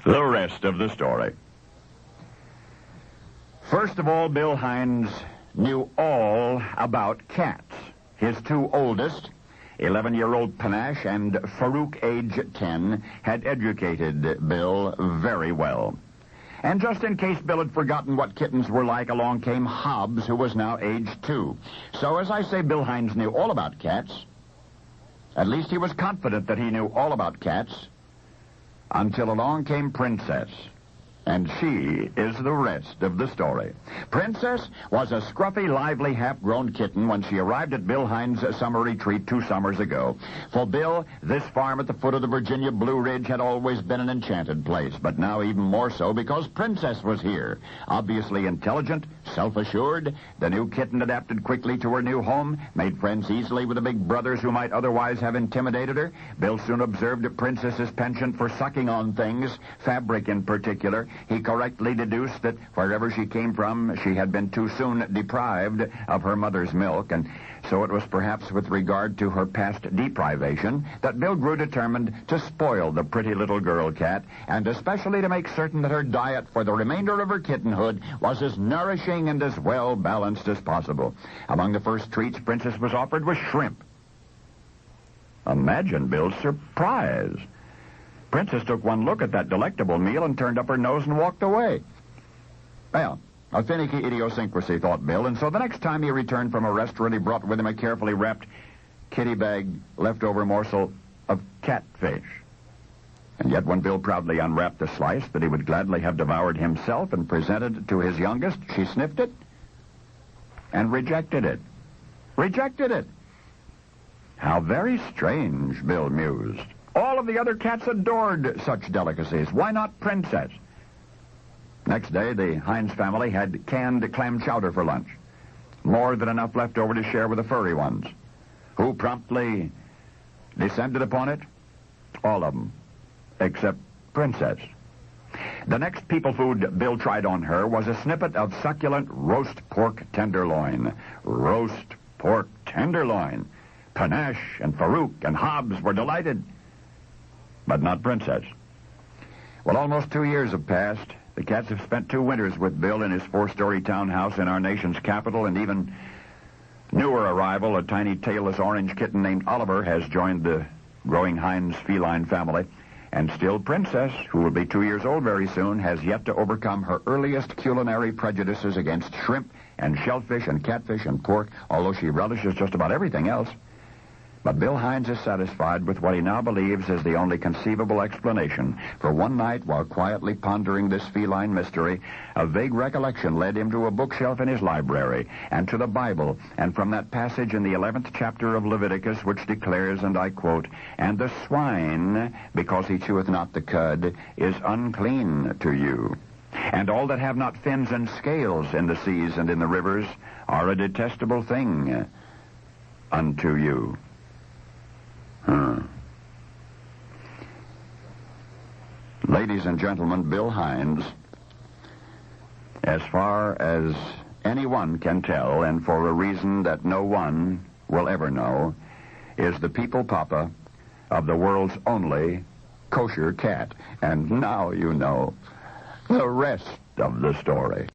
The rest of the story. First of all, Bill Hines knew all about cats. His two oldest, 11-year-old Panache and Farouk, age 10, had educated Bill very well. And just in case Bill had forgotten what kittens were like, along came Hobbs, who was now age 2. So, as I say, Bill Hines knew all about cats. At least he was confident that he knew all about cats, until along came Princess. And she is the rest of the story. Princess was a scruffy, lively, half-grown kitten when she arrived at Bill Hines' summer retreat 2 summers ago. For Bill, this farm at the foot of the Virginia Blue Ridge had always been an enchanted place, but now even more so because Princess was here. Obviously intelligent, self-assured, the new kitten adapted quickly to her new home, made friends easily with the big brothers who might otherwise have intimidated her. Bill soon observed Princess's penchant for sucking on things, fabric in particular. He correctly deduced that wherever she came from, she had been too soon deprived of her mother's milk, and so it was perhaps with regard to her past deprivation that Bill grew determined to spoil the pretty little girl cat, and especially to make certain that her diet for the remainder of her kittenhood was as nourishing and as well-balanced as possible. Among the first treats Princess was offered was shrimp. Imagine Bill's surprise. Princess took one look at that delectable meal and turned up her nose and walked away. Well, a finicky idiosyncrasy, thought Bill, and so the next time he returned from a restaurant, he brought with him a carefully wrapped kitty bag leftover morsel of catfish. And yet when Bill proudly unwrapped the slice that he would gladly have devoured himself and presented it to his youngest, she sniffed it and rejected it. Rejected it! How very strange, Bill mused. All of the other cats adored such delicacies. Why not Princess? Next day, the Hines family had canned clam chowder for lunch. More than enough left over to share with the furry ones. Who promptly descended upon it? All of them, except Princess. The next people food Bill tried on her was a snippet of succulent roast pork tenderloin. Roast pork tenderloin. Panache and Farouk and Hobbs were delighted. But not Princess. Well, almost 2 years have passed. The cats have spent 2 winters with Bill in his 4-story townhouse in our nation's capital, and even newer arrival, a tiny tailless orange kitten named Oliver, has joined the growing Hines feline family. And still Princess, who will be 2 years old very soon, has yet to overcome her earliest culinary prejudices against shrimp and shellfish and catfish and pork, although she relishes just about everything else. But Bill Hines is satisfied with what he now believes is the only conceivable explanation. For one night, while quietly pondering this feline mystery, a vague recollection led him to a bookshelf in his library and to the Bible, and from that passage in the 11th chapter of Leviticus, which declares, and I quote, "And the swine, because he cheweth not the cud, is unclean to you. And all that have not fins and scales in the seas and in the rivers are a detestable thing unto you." Ladies and gentlemen, Bill Hines, as far as anyone can tell, and for a reason that no one will ever know, is the people papa of the world's only kosher cat. And now you know the rest of the story.